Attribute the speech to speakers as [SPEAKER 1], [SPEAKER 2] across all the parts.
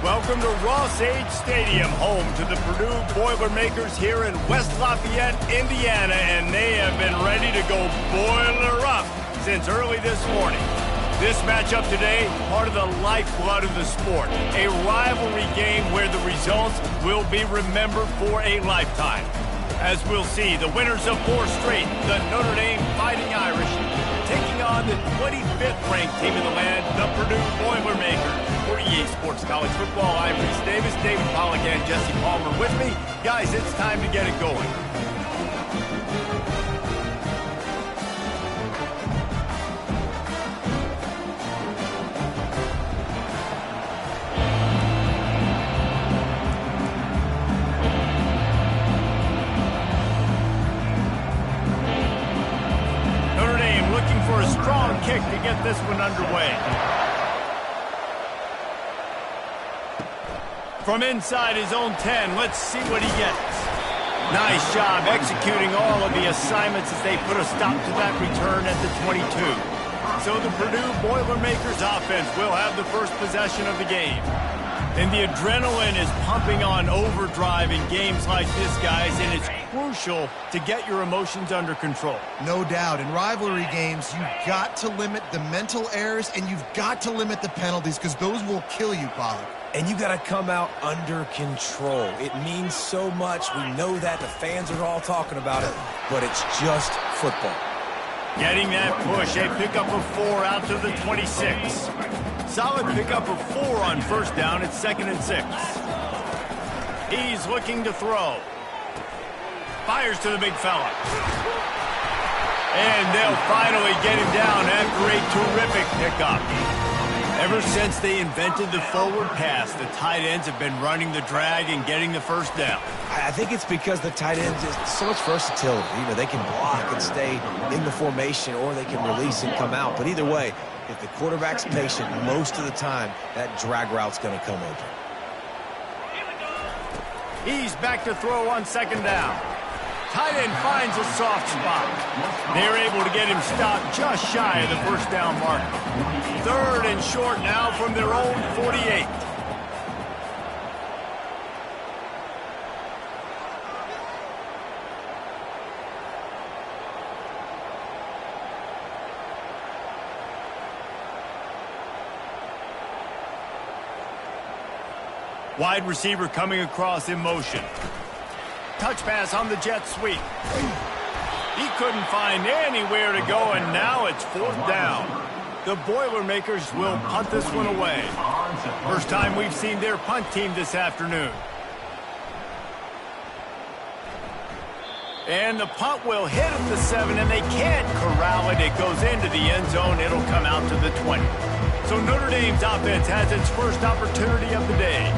[SPEAKER 1] Welcome to Ross-Age Stadium, home to the Purdue Boilermakers here in West Lafayette, Indiana, and they have been ready to go boiler up since early this morning. This matchup today, part of the lifeblood of the sport, a rivalry game where the results will be remembered for a lifetime. As we'll see, the winners of 4 straight, the Notre Dame Fighting Irish, taking on the 25th ranked team in the land, the Purdue Boilermakers. For EA Sports College Football, I'm Reese Davis, David Pollack, and Jesse Palmer with me. Guys, it's time to get it going. Notre Dame looking for a strong kick to get this one underway. From inside his own 10, let's see what he gets. Nice job executing all of the assignments as they put a stop to that return at the 22. So the Purdue Boilermakers offense will have the first possession of the game. And the adrenaline is pumping on overdrive in games like this, guys, and it's crucial to get your emotions under control.
[SPEAKER 2] No doubt. In rivalry games, you've got to limit the mental errors and you've got to limit the penalties because those will kill you, Pollack.
[SPEAKER 3] And you got to come out under control. It means so much. We know that. The fans are all talking about it, but it's just football.
[SPEAKER 1] Getting that push, a pickup of 4 out to the 26. Solid pickup of 4 on first down. It's 2nd and 6. He's looking to throw. Fires to the big fella. And they'll finally get him down after a terrific pickup. Ever since they invented the forward pass, the tight ends have been running the drag and getting the first down.
[SPEAKER 3] I think it's because the tight ends is so much versatility. You know, they can block and stay in the formation, or they can release and come out. But either way, if the quarterback's patient, most of the time, that drag route's going to come open.
[SPEAKER 1] He's back to throw on 2nd down. Tight end finds a soft spot. They're able to get him stopped just shy of the first down mark. 3rd and short now from their own 48. Wide receiver coming across in motion. Touch pass on the jet sweep. He couldn't find anywhere to go, and now it's 4th down. The Boilermakers will punt this one away. First time we've seen their punt team this afternoon. And the punt will hit at the 7, and they can't corral it. It goes into the end zone. It'll come out to the 20. So Notre Dame's offense has its first opportunity of the day.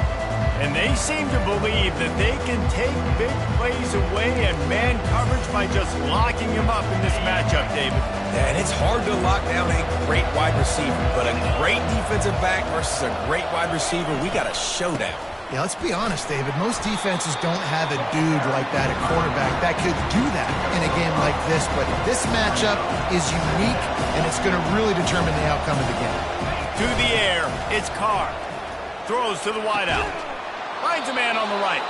[SPEAKER 1] And they seem to believe that they can take big plays away and man coverage by just locking him up in this matchup, David.
[SPEAKER 3] Yeah, and it's hard to lock down a great wide receiver, but a great defensive back versus a great wide receiver, we got a showdown.
[SPEAKER 2] Yeah, let's be honest, David. Most defenses don't have a dude like that at quarterback that could do that in a game like this, but this matchup is unique, and it's going to really determine the outcome of the game.
[SPEAKER 1] To the air, it's Carr. Throws to the wideout. Finds a man on the right.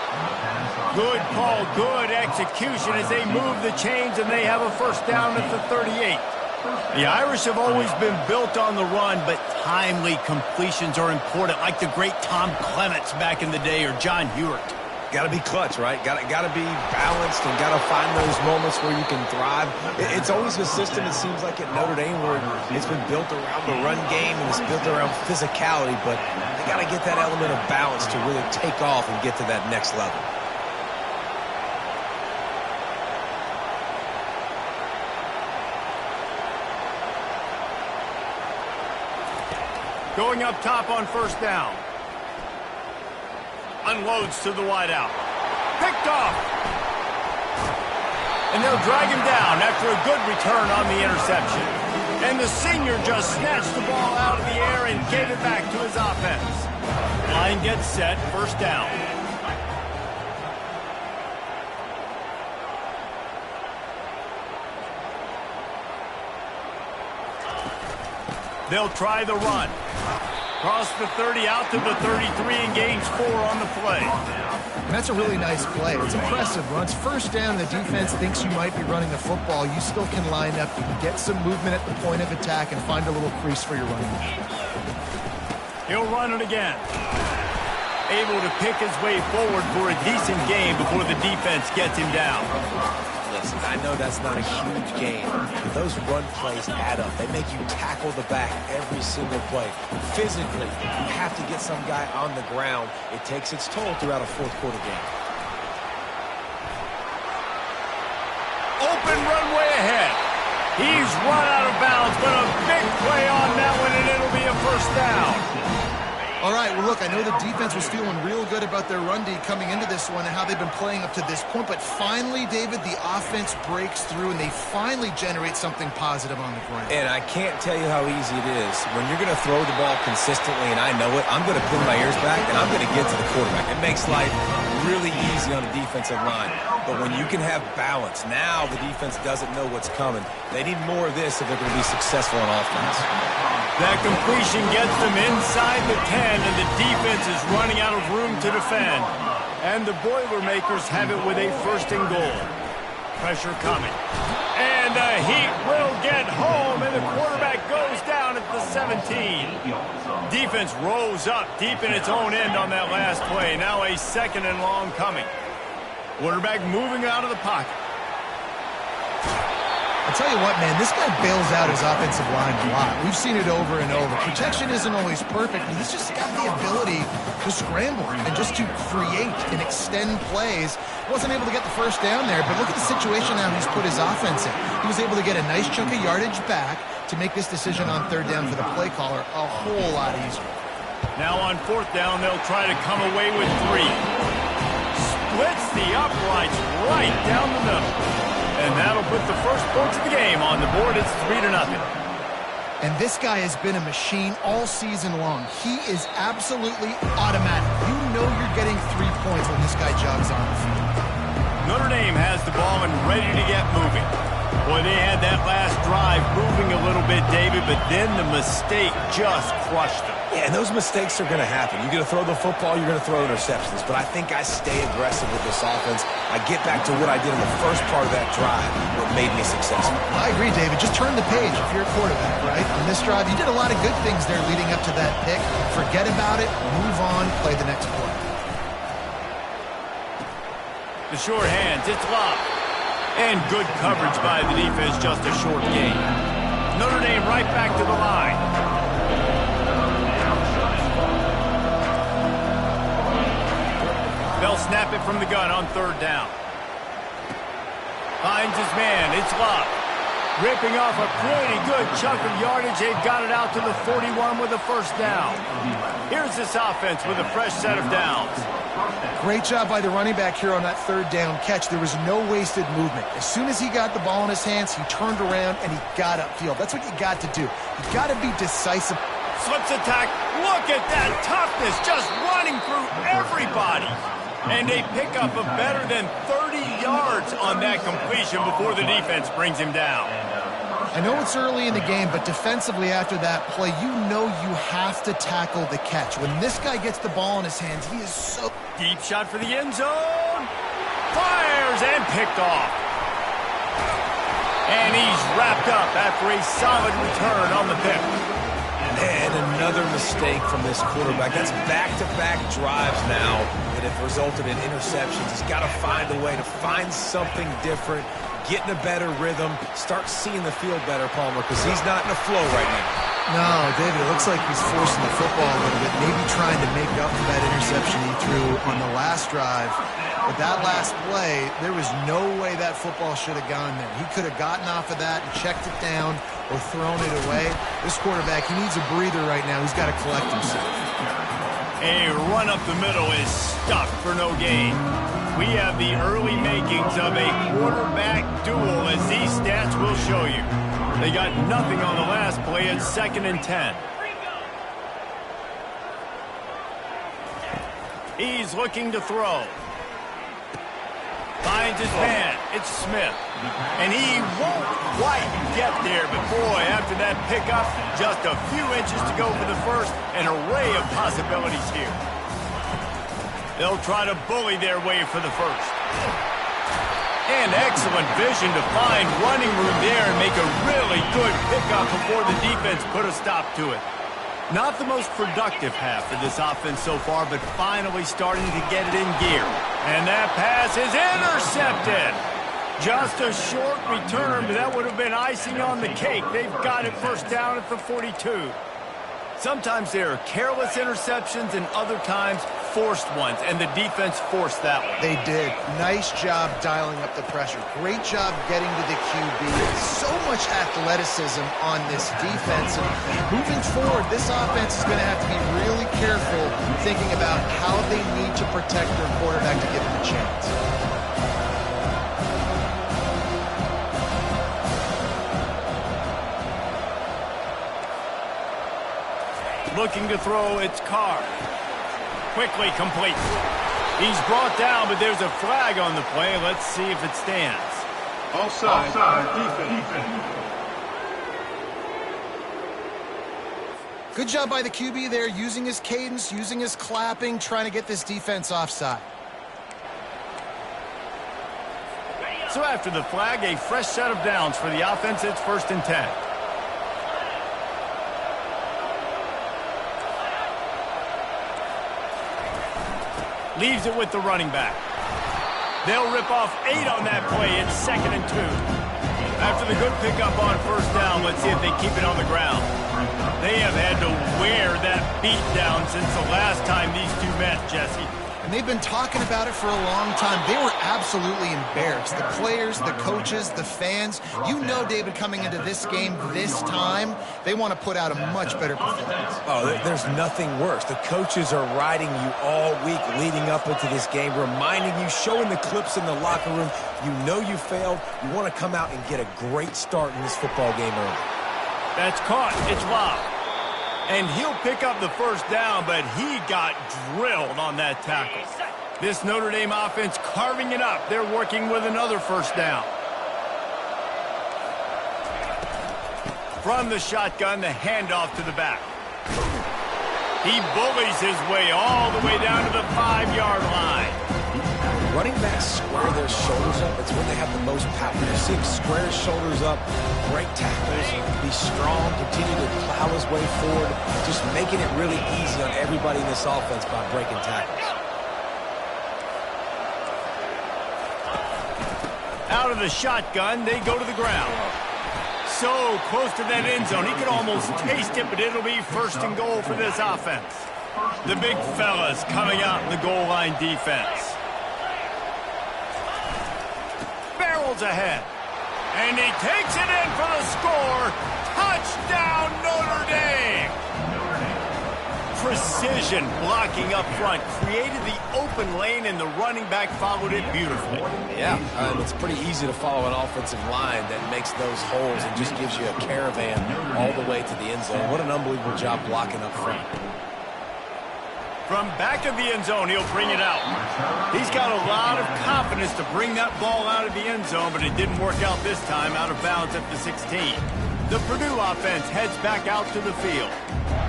[SPEAKER 1] Good call, good execution as they move the chains, and they have a first down at the 38. The Irish have always been built on the run, but timely completions are important, like the great Tom Clements back in the day or John Hewart.
[SPEAKER 3] Got to be clutch, right? Got to be balanced and got to find those moments where you can thrive. It's always a system, it seems like, at Notre Dame where it's been built around the run game and it's built around physicality, but they got to get that element of balance to really take off and get to that next level.
[SPEAKER 1] Going up top on first down. Unloads to the wideout. Picked off. And they'll drag him down after a good return on the interception. And the senior just snatched the ball out of the air and gave it back to his offense. Line gets set, first down. They'll try the run. Cross the 30 out to the 33 and gains 4 on the play.
[SPEAKER 2] And that's a really nice play. It's impressive. Once first down, the defense thinks you might be running the football. You still can line up. You can get some movement at the point of attack and find a little crease for your running back.
[SPEAKER 1] He'll run it again. Able to pick his way forward for a decent gain before the defense gets him down.
[SPEAKER 3] Listen, I know that's not a huge gain, but those run plays add up. They make you tackle the back every single play. Physically, you have to get some guy on the ground. It takes its toll throughout a fourth quarter game.
[SPEAKER 1] Open runway ahead. He's run out of bounds, but a big play on that one, and it'll be a first down.
[SPEAKER 2] All right, well, look, I know the defense was feeling real good about their run D coming into this one and how they've been playing up to this point, but finally, David, the offense breaks through and they finally generate something positive on the ground.
[SPEAKER 3] And I can't tell you how easy it is. When you're going to throw the ball consistently, and I know it, I'm going to pin my ears back and I'm going to get to the quarterback. It makes life really easy on the defensive line. But when you can have balance, now the defense doesn't know what's coming. They need more of this if they're going to be successful on offense.
[SPEAKER 1] That completion gets them inside the 10, and the defense is running out of room to defend. And the Boilermakers have it with a first and goal. Pressure coming. And the Heat will get home, and the quarterback goes down at the 17. Defense rose up deep in its own end on that last play. Now a second and long coming. Quarterback moving out of the pocket.
[SPEAKER 2] I'll tell you what, man, this guy bails out his offensive line a lot. We've seen it over and over. Protection isn't always perfect, but he's just got the ability to scramble and just to create and extend plays. Wasn't able to get the first down there, but look at the situation now he's put his offense in. He was able to get a nice chunk of yardage back to make this decision on third down for the play caller a whole lot easier.
[SPEAKER 1] Now on fourth down, they'll try to come away with 3. Splits the uprights right down the middle. And that'll put the first points of the game on the board. It's 3-0.
[SPEAKER 2] And this guy has been a machine all season long. He is absolutely automatic. You know you're getting 3 points when this guy jogs on the field.
[SPEAKER 1] Notre Dame has the ball and ready to get moving. Boy, they had that last drive moving a little bit, David, but then the mistake just crushed them.
[SPEAKER 3] Yeah, and those mistakes are going to happen. You're going to throw the football, you're going to throw interceptions. But I think I stay aggressive with this offense. I get back to what I did in the first part of that drive, what made me successful.
[SPEAKER 2] I agree, David. Just turn the page if you're a quarterback, right? On this drive, you did a lot of good things there leading up to that pick. Forget about it, move on, play the next play.
[SPEAKER 1] The short hands, it's locked. And good coverage by the defense, just a short gain. Notre Dame right back to the line. They'll snap it from the gun on third down. Finds his man, it's locked. Ripping off a pretty good chunk of yardage. They've got it out to the 41 with a first down. Here's this offense with a fresh set of downs.
[SPEAKER 2] Great job by the running back here on that third down catch. There was no wasted movement. As soon as he got the ball in his hands, he turned around and he got upfield. That's what you got to do. You got to be decisive.
[SPEAKER 1] Slips attack. Look at that toughness, just running through everybody. And they pick up a better than 30 yards on that completion before the defense brings him down.
[SPEAKER 2] I know it's early in the game, but defensively after that play, you know you have to tackle the catch. When this guy gets the ball in his hands, he is so...
[SPEAKER 1] Deep shot for the end zone. Fires and picked off. And he's wrapped up after a solid return on the pick.
[SPEAKER 3] And another mistake from this quarterback. That's back-to-back drives now that have resulted in interceptions. He's got to find a way to find something different, get in a better rhythm, start seeing the field better, Palmer, because he's not in a flow right now.
[SPEAKER 2] No, David, it looks like he's forcing the football a little bit, maybe trying to make up for that interception he threw on the last drive. But that last play, there was no way that football should have gone there. He could have gotten off of that and checked it down or thrown it away. This quarterback, he needs a breather right now. He's got to collect himself.
[SPEAKER 1] A run up the middle is stuck for no gain. We have the early makings of a quarterback duel, as these stats will show you. They got nothing on the last play at 2nd and 10. He's looking to throw. Finds his man. It's Smith. And he won't quite get there, but boy, after that pickup, just a few inches to go for the first. An array of possibilities here. They'll try to bully their way for the first. And excellent vision to find running room there and make a really good pickup before the defense put a stop to it. Not the most productive half of this offense so far, but finally starting to get it in gear. And that pass is intercepted. Just a short return, but that would have been icing on the cake. They've got it first down at the 42. Sometimes there are careless interceptions and other times forced ones, and the defense forced that one.
[SPEAKER 2] They did. Nice job dialing up the pressure. Great job getting to the QB. So much athleticism on this defense. And moving forward, this offense is going to have to be really careful thinking about how they need to protect their quarterback to give him a chance.
[SPEAKER 1] Looking to throw, it's Carr. Quickly complete. He's brought down, but there's a flag on the play. Let's see if it stands.
[SPEAKER 4] Offside. Defense.
[SPEAKER 2] Good job by the QB there, using his cadence, using his clapping, trying to get this defense offside.
[SPEAKER 1] So after the flag, a fresh set of downs for the offense. It's 1st and 10. Leaves it with the running back. They'll rip off 8 on that play. It's 2nd and 2. After the good pickup on first down, let's see if they keep it on the ground. They have had to wear that beat down since the last time these two met, Jesse.
[SPEAKER 2] And they've been talking about it for a long time. They were absolutely embarrassed. The players, the coaches, the fans. You know, David, coming into this game this time, they want to put out a much better performance.
[SPEAKER 3] Oh, there's nothing worse. The coaches are riding you all week leading up into this game, reminding you, showing the clips in the locker room. You know you failed. You want to come out and get a great start in this football game early.
[SPEAKER 1] That's caught. It's loud. And he'll pick up the first down, but he got drilled on that tackle. This Notre Dame offense carving it up. They're working with another first down. From the shotgun, the handoff to the back. He bullies his way all the way down to the 5-yard line.
[SPEAKER 3] Running backs square their shoulders up. It's when they have the most power. You see him square his shoulders up, break tackles, be strong, continue to plow his way forward, just making it really easy on everybody in this offense by breaking tackles.
[SPEAKER 1] Out of the shotgun, they go to the ground. So close to that end zone, he could almost taste it, but it'll be 1st and goal for this offense. The big fellas coming out in the goal line defense. Ahead. And he takes it in for the score. Touchdown, Notre Dame! Precision blocking up front. Created the open lane, and the running back followed it beautifully.
[SPEAKER 3] Yeah, it's pretty easy to follow an offensive line that makes those holes and just gives you a caravan all the way to the end zone. What an unbelievable job blocking up front.
[SPEAKER 1] From back of the end zone, he'll bring it out. He's got a lot of confidence to bring that ball out of the end zone, but it didn't work out this time, out of bounds at the 16. The Purdue offense heads back out to the field.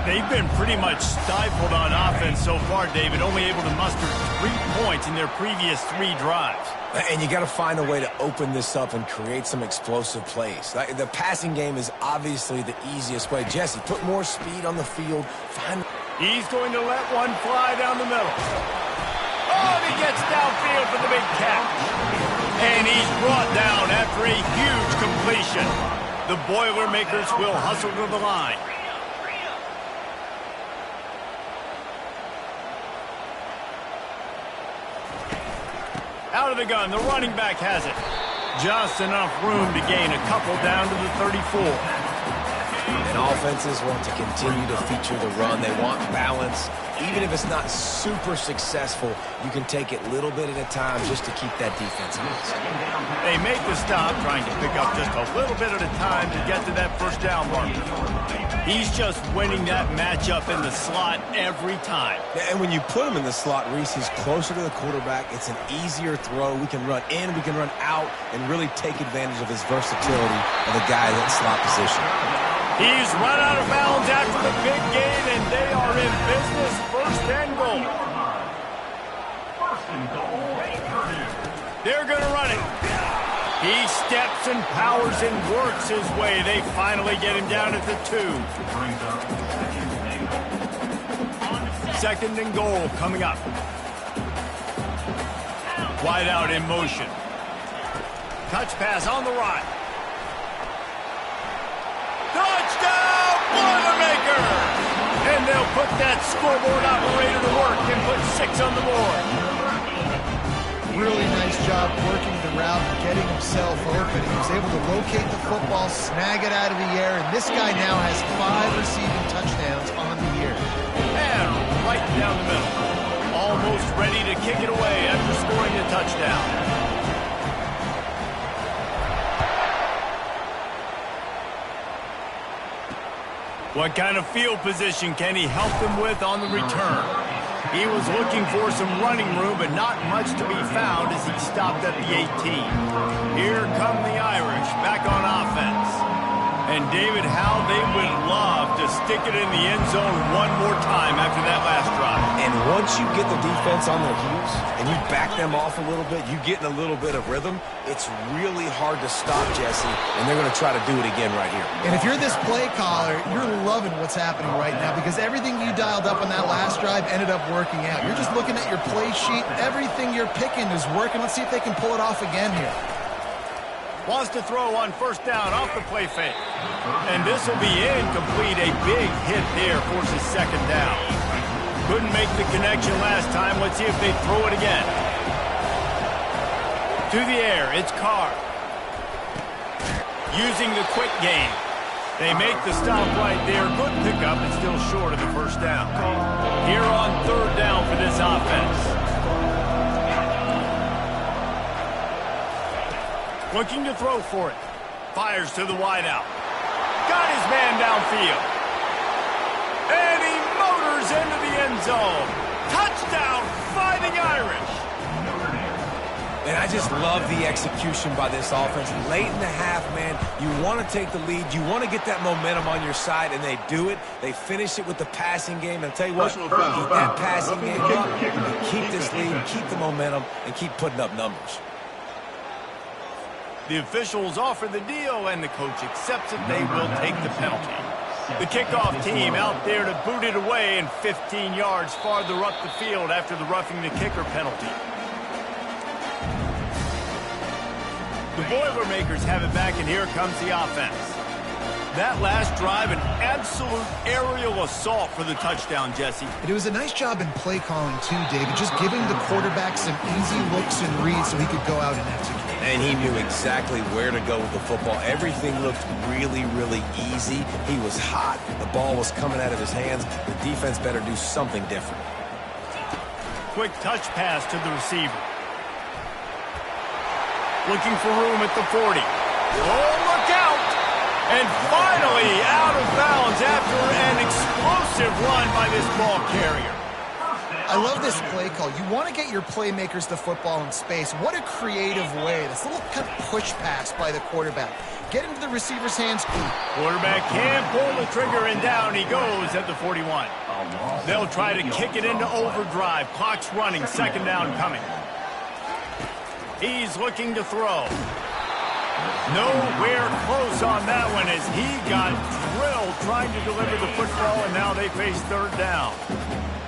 [SPEAKER 1] They've been pretty much stifled on offense so far, David, only able to muster 3 points in their previous 3 drives.
[SPEAKER 3] And you got to find a way to open this up and create some explosive plays. The passing game is obviously the easiest way. Jesse, put more speed on the field.
[SPEAKER 1] He's going to let one fly down the middle. Oh, he gets downfield for the big catch. And he's brought down after a huge completion. The Boilermakers will hustle to the line. Out of the gun, the running back has it. Just enough room to gain a couple down to the 34.
[SPEAKER 3] And offenses want to continue to feature the run. They want balance. Even if it's not super successful, you can take it little bit at a time just to keep that defense honest.
[SPEAKER 1] They make the stop, trying to pick up just a little bit at a time to get to that first down marker. He's just winning that matchup in the slot every time.
[SPEAKER 3] And when you put him in the slot, Reese, he's closer to the quarterback. It's an easier throw. We can run in, we can run out, and really take advantage of his versatility of the guy in that slot position.
[SPEAKER 1] He's run out of bounds after the big gain, and they are in business. First and goal. They're going to run it. He steps and powers and works his way. They finally get him down at the 2. Second and goal coming up. Wide out in motion. Touch pass on the right. Touchdown, Boilermaker! And they'll put that scoreboard operator to work and put 6 on the board.
[SPEAKER 2] Really nice job working the route and getting himself open. He was able to locate the football, snag it out of the air, and this guy now has 5 receiving touchdowns on the year.
[SPEAKER 1] And right down the middle. Almost ready to kick it away after scoring a touchdown. What kind of field position can he help them with on the return? He was looking for some running room, but not much to be found as he stopped at the 18. Here come the Irish back on offense. And David, how they would love to stick it in the end zone one more time after that last drive.
[SPEAKER 3] And once you get the defense on their heels and you back them off a little bit, you get in a little bit of rhythm, it's really hard to stop, Jesse, and they're going to try to do it again right here.
[SPEAKER 2] And if you're this play caller, you're loving what's happening right now because everything you dialed up on that last drive ended up working out. You're just looking at your play sheet. Everything you're picking is working. Let's see if they can pull it off again here.
[SPEAKER 1] Wants to throw on first down off the play fake. And this will be incomplete. A big hit there forces second down. Couldn't make the connection last time. Let's see if they throw it again. To the air, it's Carr. Using the quick game. They make the stop right there. Good pickup, but still short of the first down. Here on third down for this offense. Looking to throw for it. Fires to the wideout. Got his man downfield. And he motors into the end zone. Touchdown, Fighting Irish.
[SPEAKER 3] And I just love the execution by this offense. Late in the half, man, you want to take the lead. You want to get that momentum on your side, and they do it. They finish it with the passing game. And I'll tell you what, keep that passing game up, and keep this lead, keep the momentum, and keep putting up numbers.
[SPEAKER 1] The officials offer the deal, and the coach accepts it. They will take the penalty. The kickoff team out there to boot it away and 15 yards farther up the field after the roughing the kicker penalty. The Boilermakers have it back, and here comes the offense. That last drive, an absolute aerial assault for the touchdown, Jesse.
[SPEAKER 2] It was a nice job in play calling, too, David, just giving the quarterback some easy looks and reads so he could go out and execute.
[SPEAKER 3] And he knew exactly where to go with the football. Everything looked really, really easy. He was hot. The ball was coming out of his hands. The defense better do something different.
[SPEAKER 1] Quick touch pass to the receiver. Looking for room at the 40. Oh, look out! And finally out of bounds after an explosive run by this ball carrier.
[SPEAKER 2] I love this play call. You want to get your playmakers the football in space. What a creative way. This little kind of push pass by the quarterback. Get into the receiver's hands.
[SPEAKER 1] Quarterback can pull the trigger, and down he goes at the 41. They'll try to kick it into overdrive. Clock's running. Second down coming. He's looking to throw. Nowhere close on that one as he got drilled trying to deliver the football, and now they face third down.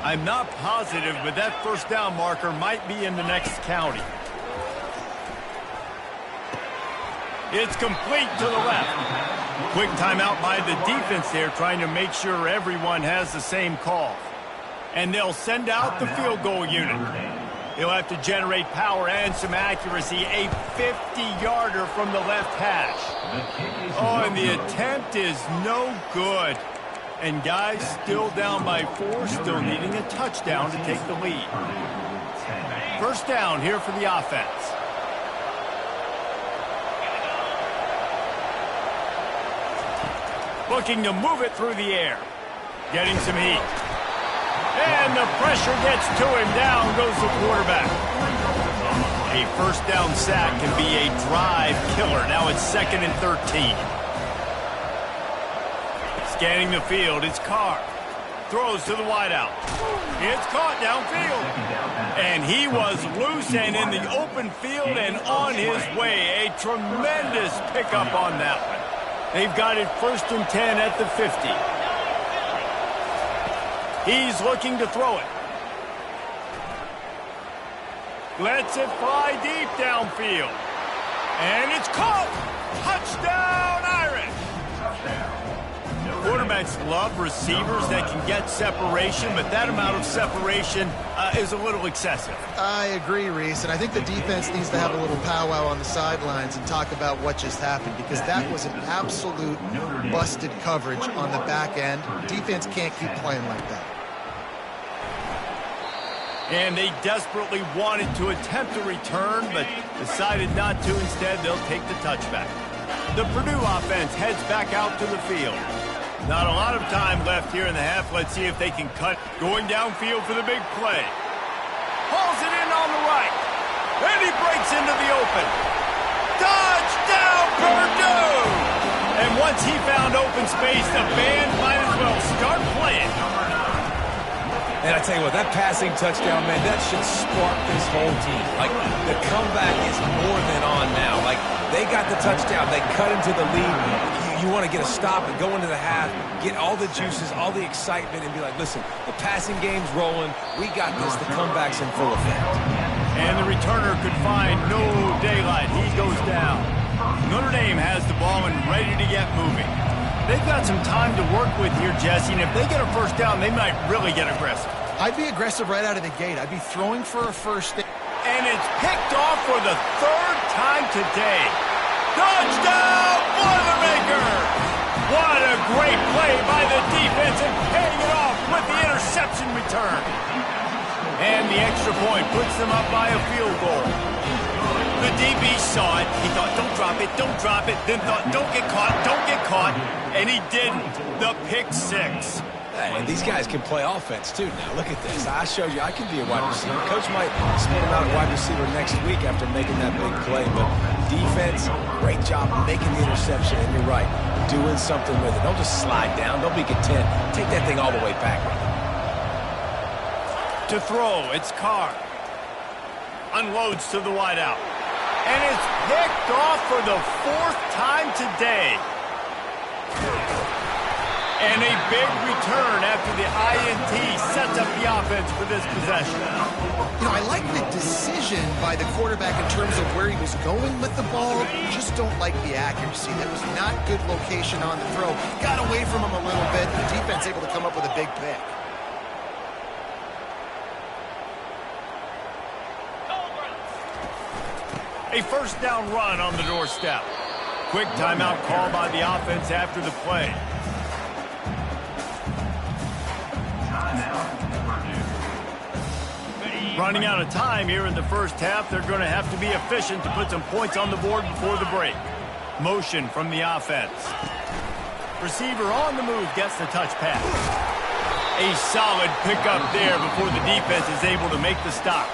[SPEAKER 1] I'm not positive, but that first down marker might be in the next county. It's complete to the left. Quick timeout by the defense there, trying to make sure everyone has the same call. And they'll send out the field goal unit. He'll have to generate power and some accuracy. A 50-yarder from the left hash. Oh, and the attempt is no good. And guys, still down by 4, still needing a touchdown to take the lead. First down here for the offense. Looking to move it through the air. Getting some heat. And the pressure gets to him. Down goes the quarterback. A first down sack can be a drive killer. Now it's 2nd and 13. Scanning the field, it's Carr. Throws to the wideout. It's caught downfield. And he was loose and in the open field and on his way. A tremendous pickup on that one. They've got it 1st and 10 at the 50. He's looking to throw it. Lets it fly deep downfield. And it's caught. Touchdown, Irish. Quarterbacks love receivers that can get separation, but that amount of separation is a little excessive.
[SPEAKER 2] I agree, Reese, and I think the defense needs to have a little powwow on the sidelines and talk about what just happened, because that was an absolute busted coverage on the back end. Defense can't keep playing like that.
[SPEAKER 1] And they desperately wanted to attempt a return, but decided not to. Instead, they'll take the touchback. The Purdue offense heads back out to the field. Not a lot of time left here in the half. Let's see if they can cut. Going downfield for the big play. Hauls it in on the right. And he breaks into the open. Touchdown, Purdue! And once he found open space, the band might as well start playing.
[SPEAKER 3] And I tell you what, that passing touchdown, man, that should spark this whole team. Like, the comeback is more than on now. Like, they got the touchdown. They cut into the lead. You want to get a stop and go into the half, get all the juices, all the excitement, and be like, listen, the passing game's rolling. We got this. The comeback's in full effect.
[SPEAKER 1] And the returner could find no daylight. He goes down. Notre Dame has the ball and ready to get moving. They've got some time to work with here, Jesse, and if they get a first down, they might really get aggressive.
[SPEAKER 2] I'd be aggressive right out of the gate. I'd be throwing for a first down.
[SPEAKER 1] And it's picked off for the 3rd time today. Touchdown, Boilermakers! What a great play by the defense and paying it off with the interception return. And the extra point puts them up by a field goal. The DB saw it. He thought, don't drop it, don't drop it. Then thought, don't get caught, don't get caught. And he didn't. The pick 6.
[SPEAKER 3] And these guys can play offense, too. Now, look at this. I showed you I can be a wide receiver. Coach might split him out at wide receiver next week after making that big play. But defense, great job making the interception. And you're right, doing something with it. Don't just slide down. Don't be content. Take that thing all the way back.
[SPEAKER 1] To throw, it's Carr. Unloads to the wideout. And it's picked off for the 4th time today. And a big return after the INT sets up the offense for this possession.
[SPEAKER 2] You know, I like the decision by the quarterback in terms of where he was going with the ball. Just don't like the accuracy. That was not good location on the throw. Got away from him a little bit. The defense able to come up with a big pick.
[SPEAKER 1] A first down run on the doorstep. Quick timeout call by the offense after the play. Running out of time here in the first half. They're going to have to be efficient to put some points on the board before the break. Motion from the offense. Receiver on the move gets the touch pass. A solid pickup there before the defense is able to make the stop.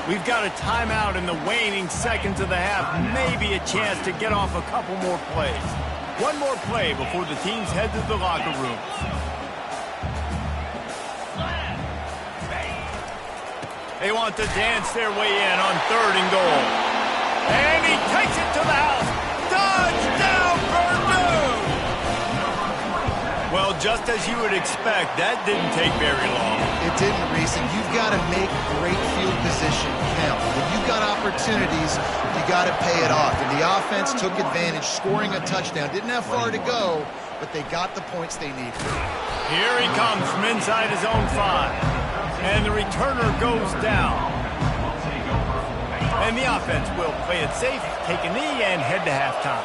[SPEAKER 1] We've got a timeout in the waning seconds of the half. Maybe a chance to get off a couple more plays. One more play before the teams head to the locker rooms. They want to dance their way in on 3rd and goal. And he takes it to the house. Touchdown, Purdue! Well, just as you would expect, that didn't take very long.
[SPEAKER 2] It didn't, Reese, and you've got to make great field position count. When you've got opportunities, you got to pay it off. And the offense took advantage, scoring a touchdown. Didn't have far to go, but they got the points they needed.
[SPEAKER 1] Here he comes from inside his own 5. And the returner goes down. And the offense will play it safe, take a knee, and head to halftime.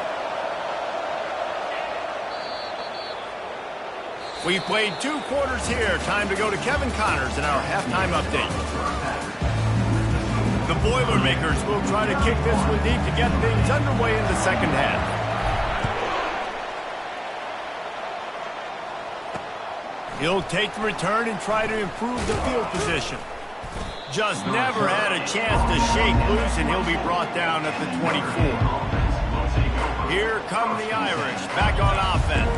[SPEAKER 1] We've played 2 quarters here. Time to go to Kevin Connors in our halftime update. The Boilermakers will try to kick this one deep to get things underway in the second half. He'll take the return and try to improve the field position. Just never had a chance to shake loose, and he'll be brought down at the 24. Here come the Irish, back on offense.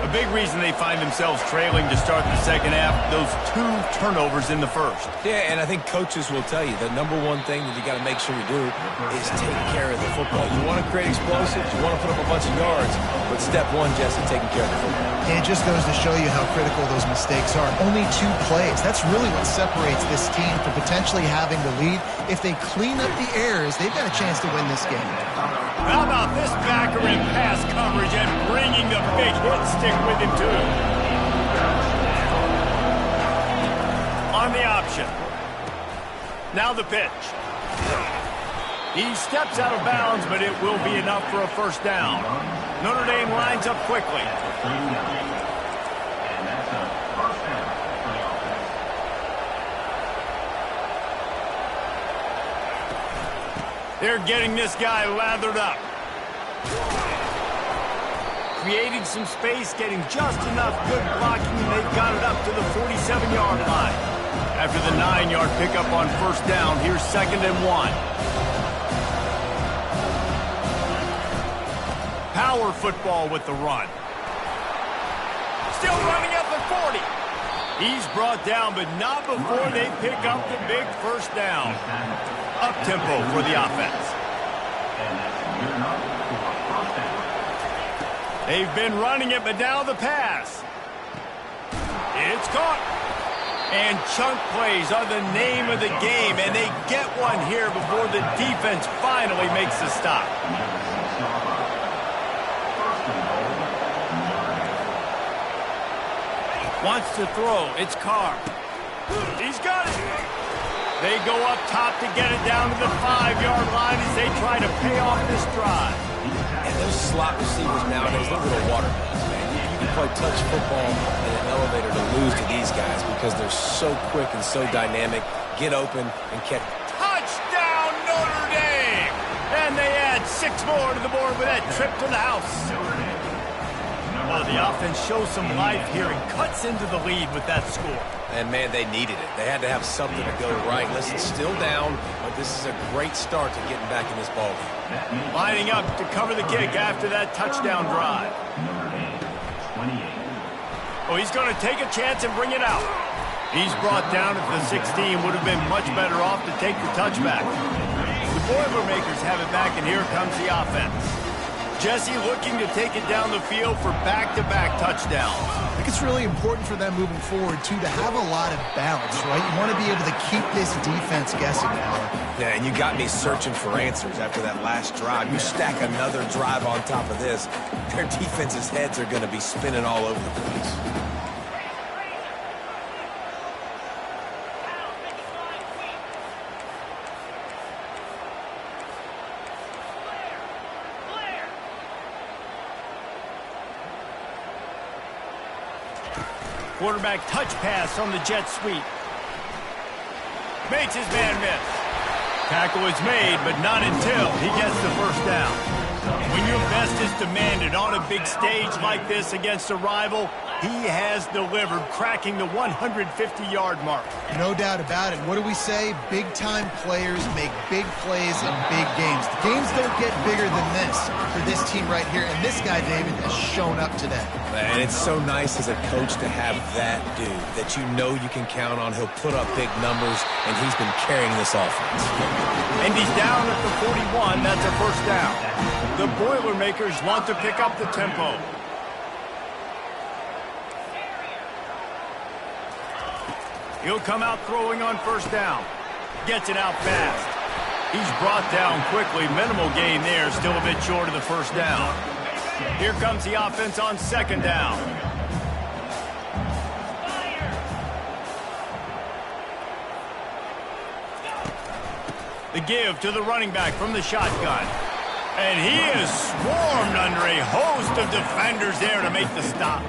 [SPEAKER 1] A big reason they find themselves trailing to start the second half, those 2 turnovers in the first.
[SPEAKER 3] Yeah, and I think coaches will tell you the number one thing that you got to make sure you do is take care of the football. You want to create explosives, you want to put up a bunch of yards, but step one, Jesse, taking care of the football.
[SPEAKER 2] And it just goes to show you how critical those mistakes are. Only 2 plays. That's really what separates this team from potentially having the lead. If they clean up the errors, they've got a chance to win this game.
[SPEAKER 1] How about this backer in pass coverage and bringing the big hit stick with him, too? On the option. Now the pitch. He steps out of bounds, but it will be enough for a first down. Notre Dame lines up quickly. They're getting this guy lathered up. Creating some space, getting just enough good blocking, and they've got it up to the 47-yard line. After the 9-yard pickup on first down, here's 2nd and 1. Power football with the run. Still running at the 40. He's brought down, but not before they pick up the big first down. Up-tempo for the offense. They've been running it, but now the pass. It's caught. And chunk plays are the name of the game, and they get one here before the defense finally makes a stop. Wants to throw. It's Carr. He's got it. They go up top to get it down to the 5-yard line as they try to pay off this drive.
[SPEAKER 3] And those slot receivers nowadays, they're little watermelons, man. You can play touch football in an elevator to lose to these guys because they're so quick and so dynamic. Get open and catch.
[SPEAKER 1] Touchdown, Notre Dame! And they add 6 more to the board with that trip to the house. Well, the offense shows some life here and cuts into the lead with that score.
[SPEAKER 3] And, man, they needed it. They had to have something to go right. Listen, still down, but this is a great start to getting back in this ballgame.
[SPEAKER 1] Lining up to cover the kick after that touchdown drive. Oh, he's going to take a chance and bring it out. He's brought down at the 16. Would have been much better off to take the touchback. The Boilermakers have it back, and here comes the offense. Jesse looking to take it down the field for back-to-back touchdowns.
[SPEAKER 2] I think it's really important for them moving forward, too, to have a lot of balance, right? You want to be able to keep this defense guessing, Colin.
[SPEAKER 3] Yeah, and you got me searching for answers after that last drive. You stack another drive on top of this, their defense's heads are going to be spinning all over the place.
[SPEAKER 1] Quarterback touch pass on the jet sweep. Makes his man miss. Tackle is made, but not until he gets the first down. When your best is demanded on a big stage like this against a rival, he has delivered, cracking the 150-yard mark.
[SPEAKER 2] No doubt about it. What do we say? Big-time players make big plays in big games. The games don't get bigger than this for this team right here, and this guy, David, has shown up today.
[SPEAKER 3] And it's so nice as a coach to have that dude that you know you can count on. He'll put up big numbers, and he's been carrying this offense.
[SPEAKER 1] And he's down at the 41. That's a first down. The Boilermakers want to pick up the tempo. He'll come out throwing on first down. Gets it out fast. He's brought down quickly. Minimal gain there. Still a bit short of the first down. Here comes the offense on second down. The give to the running back from the shotgun. And he is swarmed under a host of defenders there to make the stop.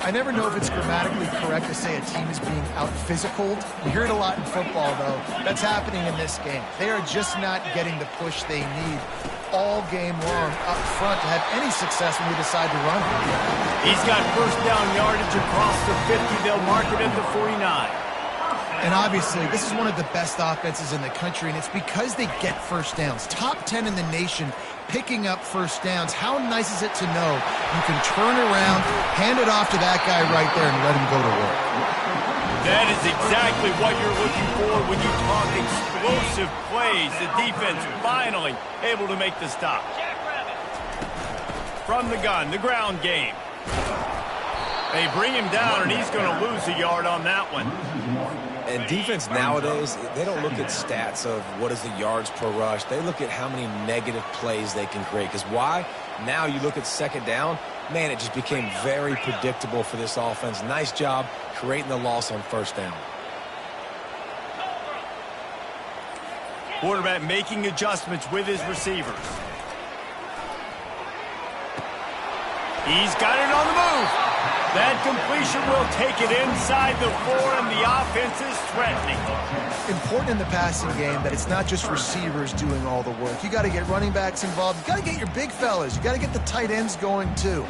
[SPEAKER 2] I never know if it's grammatically correct to say a team is being out-physicaled. You hear it a lot in football, though. That's happening in this game. They are just not getting the push they need. all game long up front to have any success when we decide to run.
[SPEAKER 1] He's got first down yardage across the 50. They'll mark it at the 49.
[SPEAKER 2] And obviously, this is one of the best offenses in the country, and it's because they get first downs. Top 10 in the nation picking up first downs. How nice is it to know you can turn around, hand it off to that guy right there, and let him go to work?
[SPEAKER 1] That is exactly what you're looking for when you talk explosive plays. The defense finally able to make the stop. From the gun, the ground game. They bring him down, and he's going to lose a yard on that one.
[SPEAKER 3] And defense nowadays, they don't look at stats of what is the yards per rush. They look at how many negative plays they can create. Because why? Now you look at second down, man, it just became very predictable for this offense. Nice job creating the loss on first down.
[SPEAKER 1] Quarterback making adjustments with his receivers. He's got it on the move. That completion will take it inside the 4, and the offense is threatening.
[SPEAKER 2] Important in the passing game that it's not just receivers doing all the work. You got to get running backs involved. You got to get your big fellas. You got to get the tight ends going too.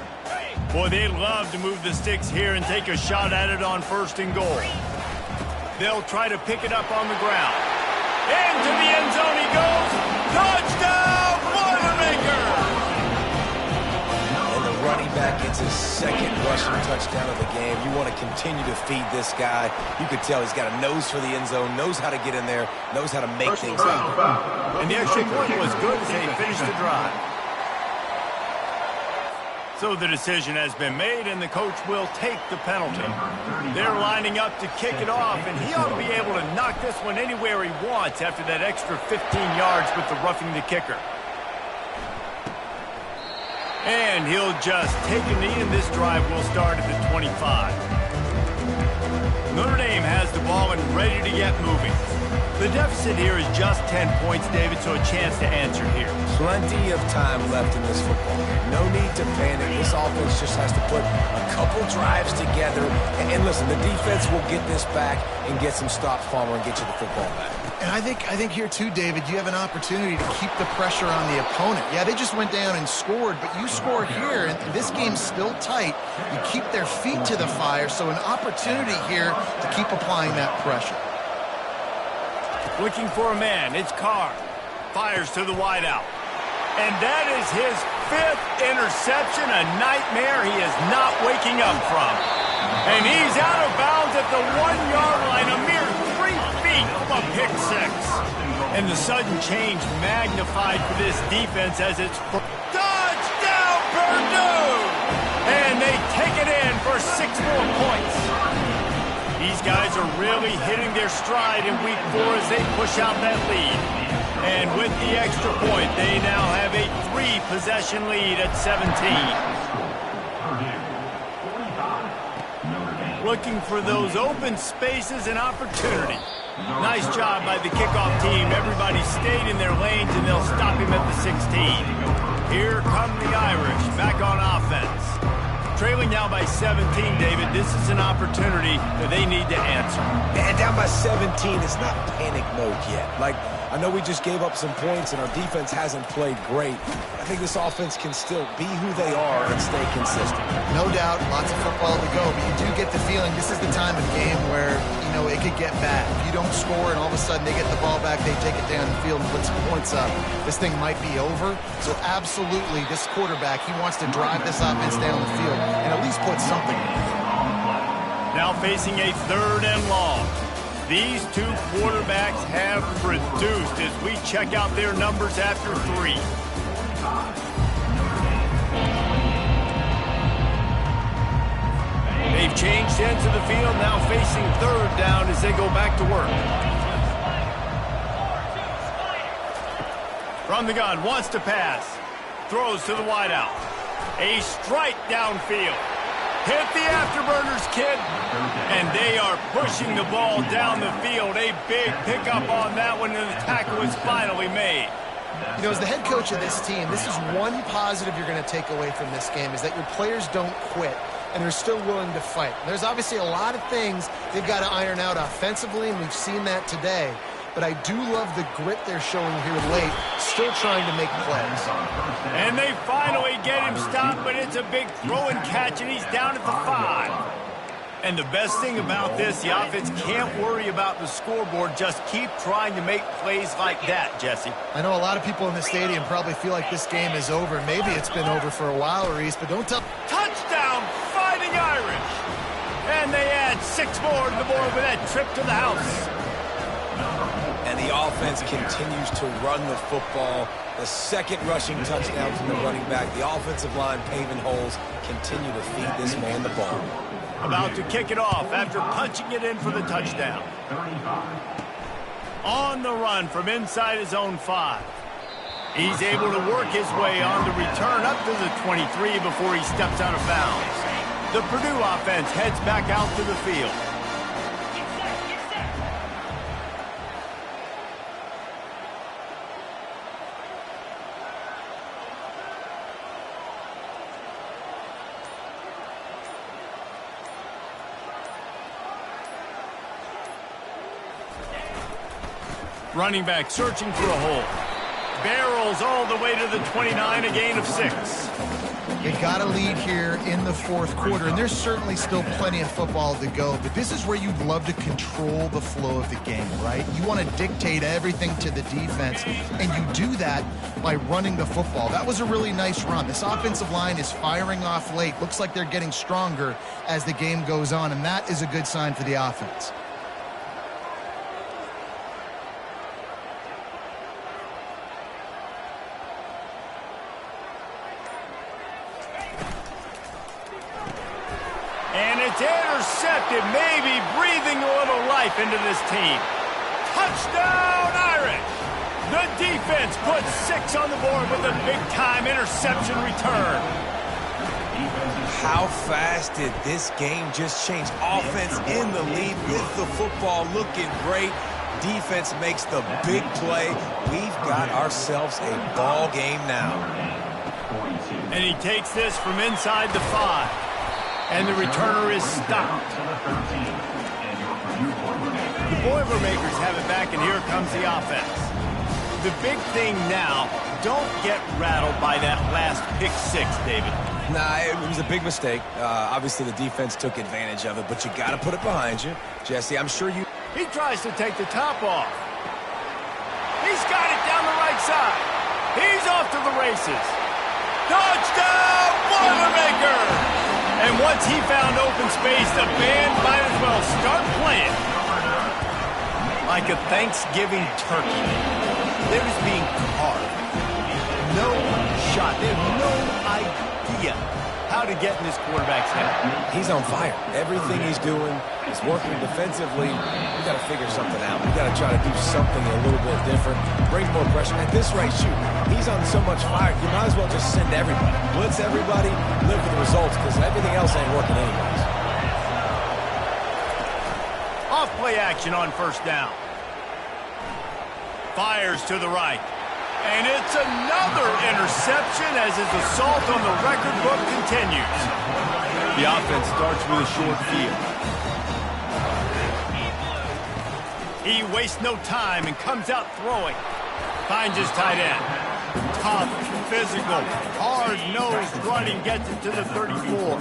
[SPEAKER 1] Boy, they love to move the sticks here and take a shot at it on first and goal. They'll try to pick it up on the ground. Into the end zone he goes. Touchdown, Boilermaker!
[SPEAKER 3] Running back gets his second rushing touchdown of the game. You want to continue to feed this guy. You could tell he's got a nose for the end zone, knows how to get in there, knows how to make things happen.
[SPEAKER 1] And the extra point was good as they finished the drive. So the decision has been made, and the coach will take the penalty. They're lining up to kick it off, and he ought to be able to knock this one anywhere he wants after that extra 15 yards with the roughing the kicker. And he'll just take a knee, and this drive will start at the 25. Notre Dame has the ball and ready to get moving. The deficit here is just 10 points, David, so a chance to answer here.
[SPEAKER 3] Plenty of time left in this football game. No need to panic. This offense just has to put a couple drives together. And listen, the defense will get this back and get some stops, Farmer, and get you the football back.
[SPEAKER 2] And I think here too, David, you have an opportunity to keep the pressure on the opponent. Yeah, they just went down and scored, but you score here, and this game's still tight. You keep their feet to the fire, so an opportunity here to keep applying that pressure.
[SPEAKER 1] Looking for a man, it's Carr. Fires to the wideout. And that is his 5th interception, a nightmare he is not waking up from. And he's out of bounds at the 1-yard line, a mere 3 feet from a pick six. And the sudden change magnified for this defense as it's touchdown Purdue! And they take it in for 6 more points. These guys are really hitting their stride in week 4 as they push out that lead. And with the extra point, they now have a 3-possession lead at 17. Looking for those open spaces and opportunity. Nice job by the kickoff team. Everybody stayed in their lanes, and they'll stop him at the 16. Here come the Irish back on offense. Trailing now by 17, David. This is an opportunity that they need to answer.
[SPEAKER 3] And down by 17, it's not panic mode yet. Like, I know we just gave up some points, and our defense hasn't played great. I think this offense can still be who they are and stay consistent.
[SPEAKER 2] No doubt, lots of football to go, but you do get the feeling this is the time of the game where, you know, it could get bad. If you don't score and all of a sudden they get the ball back, they take it down the field and put some points up, this thing might be over. So absolutely, this quarterback, he wants to drive this offense down the field and at least put something in.
[SPEAKER 1] Now facing a 3rd and long. These two quarterbacks have produced as we check out their numbers after 3. They've changed ends of the field, now facing 3rd down as they go back to work. From the gun, wants to pass. Throws to the wideout. A strike downfield. Hit the afterburners, kid. And they are pushing the ball down the field. A big pickup on that one, and the tackle is finally made.
[SPEAKER 2] You know, as the head coach of this team, this is one positive you're going to take away from this game, is that your players don't quit, and they're still willing to fight. There's obviously a lot of things they've got to iron out offensively, and we've seen that today. but I do love the grit they're showing here late, still trying to make plays.
[SPEAKER 1] And they finally get him stopped, but it's a big throw and catch, and he's down at the 5. And the best thing about this, the offense can't worry about the scoreboard. Just keep trying to make plays like that, Jesse.
[SPEAKER 2] I know a lot of people in the stadium probably feel like this game is over. Maybe it's been over for a while, Reese, but don't tell...
[SPEAKER 1] Touchdown, Fighting Irish! And they add 6 more to the board with that trip to the house.
[SPEAKER 3] And the offense continues to run the football. The second rushing touchdown from the running back. The offensive line paving holes. Continue to feed this man the ball.
[SPEAKER 1] About to kick it off after punching it in for the touchdown. On the run from inside his own 5. He's able to work his way on the return up to the 23 before he steps out of bounds. The Purdue offense heads back out to the field. Running back searching for a hole. Barrels all the way to the 29, a gain of 6.
[SPEAKER 2] You got a lead here in the fourth quarter, and there's certainly still plenty of football to go, but this is where you'd love to control the flow of the game, right? You want to dictate everything to the defense, and you do that by running the football. That was a really nice run. This offensive line is firing off late. Looks like they're getting stronger as the game goes on, and that is a good sign for the offense.
[SPEAKER 1] And it's intercepted, maybe breathing a little life into this team. Touchdown, Irish! The defense puts 6 on the board with a big-time interception return.
[SPEAKER 3] How fast did this game just change? Offense in the lead with the football, looking great. Defense makes the big play. We've got ourselves a ball game now.
[SPEAKER 1] And he takes this from inside the 5. And the returner is stopped. The Boilermakers have it back, and here comes the offense. The big thing now, don't get rattled by that last pick 6, David.
[SPEAKER 3] Nah, it was a big mistake. Obviously, the defense took advantage of it, but you got to put it behind you. Jesse, I'm sure you...
[SPEAKER 1] He tries to take the top off. He's got it down the right side. He's off to the races. Touchdown, Boilermakers! And once he found open space, the band might as well start playing. Like a Thanksgiving turkey. It was being carved. No shot. They have no idea how to get in this quarterback's head.
[SPEAKER 3] He's on fire. Everything he's doing is working defensively. We got to figure something out. We got to try to do something a little bit different. Bring more pressure. At this rate, shoot, he's on so much fire. You might as well just send everybody. Blitz everybody, live with the results, because everything else ain't working anyways.
[SPEAKER 1] Off play action on first down. Fires to the right. And it's another interception as his assault on the record book continues. The offense starts with a short field. He wastes no time and comes out throwing. Finds his tight end. Tough, physical, hard-nosed running gets it to the 34.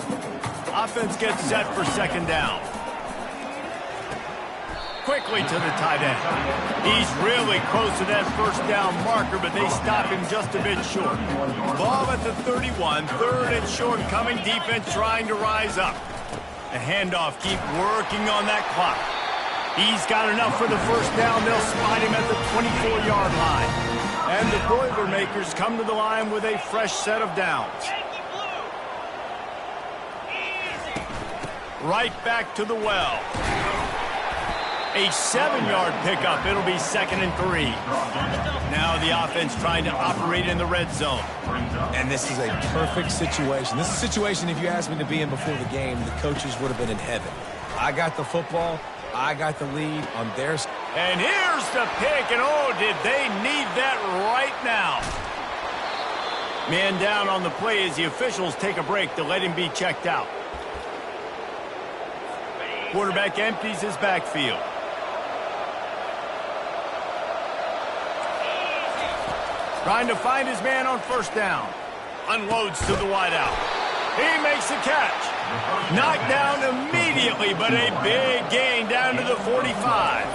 [SPEAKER 1] Offense gets set for second down. Quickly to the tight end. He's really close to that first down marker, but they stop him just a bit short. Ball at the 31, 3rd and short coming. Defense trying to rise up. A handoff, keep working on that clock. He's got enough for the first down. They'll spot him at the 24-yard line. And the Boilermakers come to the line with a fresh set of downs. Right back to the well. A 7-yard pickup. It'll be 2nd and 3. Now the offense trying to operate in the red zone.
[SPEAKER 3] And this is a perfect situation. This is a situation, if you asked me to be in before the game, the coaches would have been in heaven. I got the football. I got the lead on theirs.
[SPEAKER 1] And here's the pick, and oh, did they need that right now. Man down on the play as the officials take a break to let him be checked out. Quarterback empties his backfield. Trying to find his man on first down. Unloads to the wideout. He makes the catch. Knocked down immediately, but a big gain down to the 45.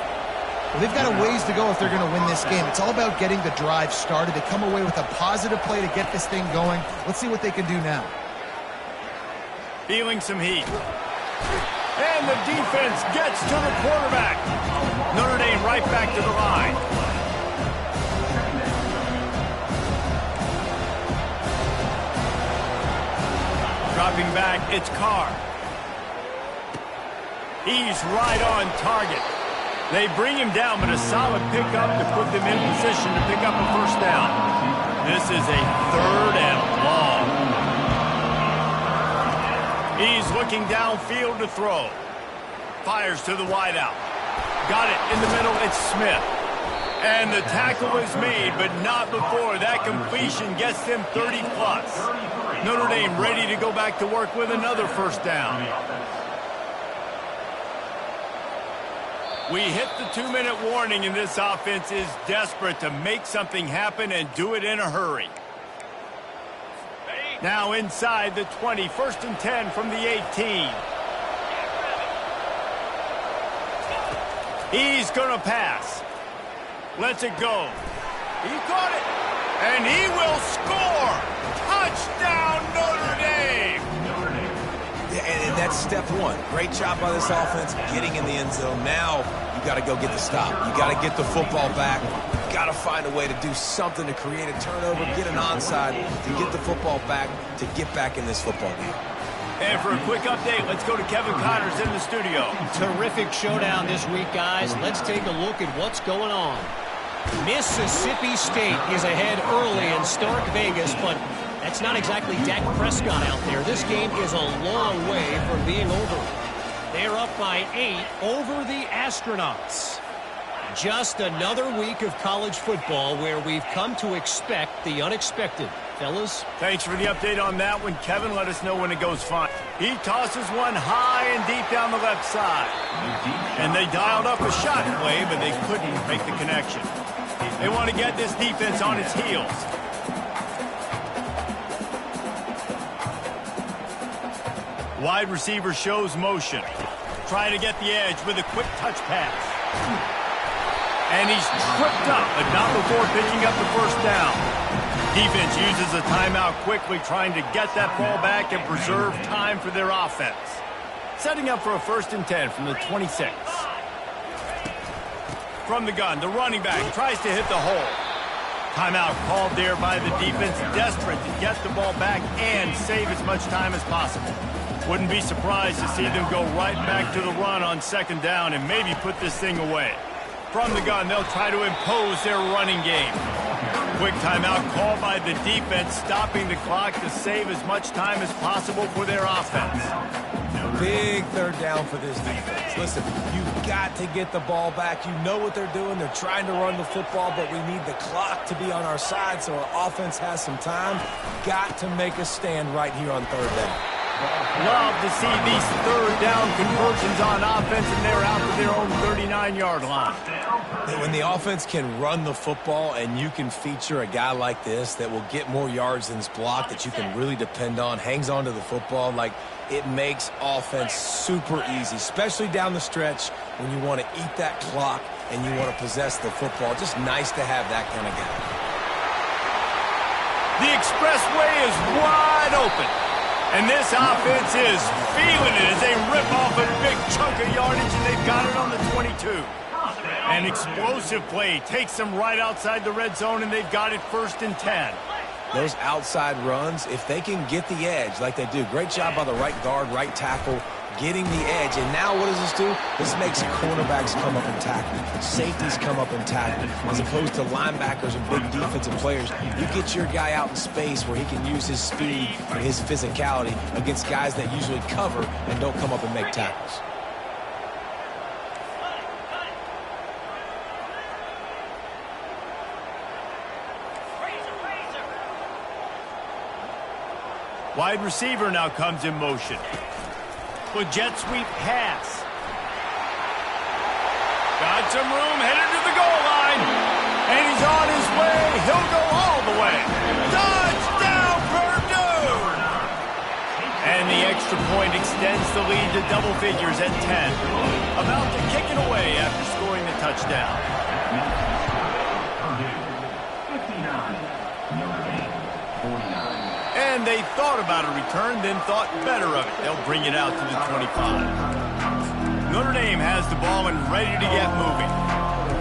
[SPEAKER 2] Well, they've got a ways to go if they're going to win this game. It's all about getting the drive started. They come away with a positive play to get this thing going. Let's see what they can do now.
[SPEAKER 1] Feeling some heat. And the defense gets to the quarterback. Notre Dame right back to the line. Dropping back, it's Carr. He's right on target. They bring him down, but a solid pickup to put them in position to pick up a first down. This is a 3rd and long. He's looking downfield to throw. Fires to the wideout. Got it in the middle, it's Smith. And the tackle is made, but not before that completion gets them 30-plus. Notre Dame ready to go back to work with another first down. We hit the 2-minute warning, and this offense is desperate to make something happen and do it in a hurry. Now inside the 20, 1st and 10 from the 18. He's going to pass. Lets it go. He caught it. And he will score. Touchdown, Notre Dame.
[SPEAKER 3] And that's step one. Great job by this offense getting in the end zone. Now you got to go get the stop. You got to get the football back. You got to find a way to do something to create a turnover, get an onside, to get the football back, to get back in this football game.
[SPEAKER 1] And for a quick update, let's go to Kevin Connors in the studio.
[SPEAKER 5] Terrific showdown this week, guys. Let's take a look at what's going on. Mississippi State is ahead early in Stark Vegas, but that's not exactly Dak Prescott out there. This game is a long way from being over. They're up by 8 over the Astronauts. Just another week of college football where we've come to expect the unexpected. Fellas?
[SPEAKER 1] Thanks for the update on that one. Kevin, let us know when it goes fine. He tosses one high and deep down the left side. And they dialed up a shot play, but they couldn't make the connection. They want to get this defense on its heels. Wide receiver shows motion. Trying to get the edge with a quick touch pass. And he's tripped up, but not before picking up the first down. Defense uses a timeout quickly, trying to get that ball back and preserve time for their offense. Setting up for a 1st and 10 from the 26. From the gun, the running back tries to hit the hole. Timeout called there by the defense, desperate to get the ball back and save as much time as possible. Wouldn't be surprised to see them go right back to the run on 2nd down and maybe put this thing away. From the gun, they'll try to impose their running game. Quick timeout called by the defense, stopping the clock to save as much time as possible for their offense.
[SPEAKER 3] Big 3rd down for this defense. Listen, you've got to get the ball back. You know what they're doing. They're trying to run the football, but we need the clock to be on our side so our offense has some time. Got to make a stand right here on 3rd down.
[SPEAKER 1] Love to see these 3rd down conversions on offense, and they're out to their own 39-yard line.
[SPEAKER 3] When the offense can run the football and you can feature a guy like this that will get more yards than his block, that you can really depend on, hangs on to the football, like it makes offense super easy, especially down the stretch when you want to eat that clock and you want to possess the football. Just nice to have that kind of guy.
[SPEAKER 1] The expressway is wide open. And this offense is feeling it as they rip off a big chunk of yardage, and they've got it on the 22. An explosive play takes them right outside the red zone, and they've got it 1st and 10.
[SPEAKER 3] Those outside runs, if they can get the edge like they do, great job by the right guard, right tackle, getting the edge. And now what does this do? This makes cornerbacks come up and tackle. Safeties come up and tackle. As opposed to linebackers and big defensive players, you get your guy out in space where he can use his speed and his physicality against guys that usually cover and don't come up and make tackles.
[SPEAKER 1] Wide receiver now comes in motion. With jet sweep pass. Got some room, headed to the goal line. And he's on his way. He'll go all extra point extends the lead to double figures at 10. About to kick it away after scoring the touchdown. And they thought about a return, then thought better of it. They'll bring it out to the 25. Notre Dame has the ball and ready to get moving.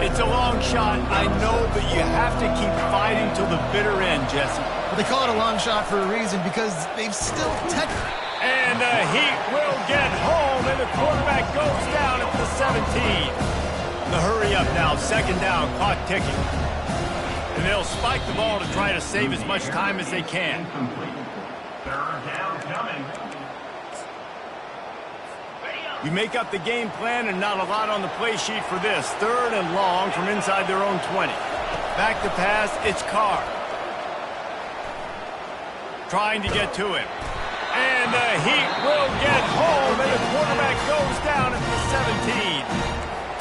[SPEAKER 1] It's a long shot, I know, but you have to keep fighting till the bitter end, Jesse.
[SPEAKER 2] Well, they call it a long shot for a reason because they've still
[SPEAKER 1] And the Heat will get home, and the quarterback goes down at the 17. The hurry up now, second down, clock ticking. And they'll spike the ball to try to save as much time as they can.
[SPEAKER 4] Third down coming.
[SPEAKER 1] You make up the game plan and not a lot on the play sheet for this. Third and long from inside their own 20. Back to pass, it's Carr. Trying to get to him. And the Heat will get home, and the quarterback goes down at the 17.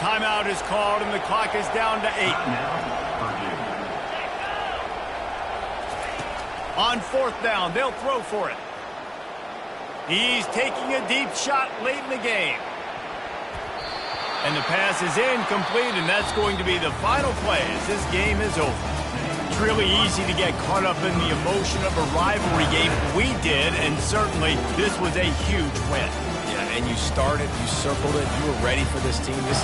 [SPEAKER 1] Timeout is called, and the clock is down to 8. On fourth down, they'll throw for it. He's taking a deep shot late in the game. And the pass is incomplete, and that's going to be the final play as this game is over. It's really easy to get caught up in the emotion of a rivalry game. We did, and certainly this was a huge win.
[SPEAKER 3] Yeah, and you started, you circled it, you were ready for this team. This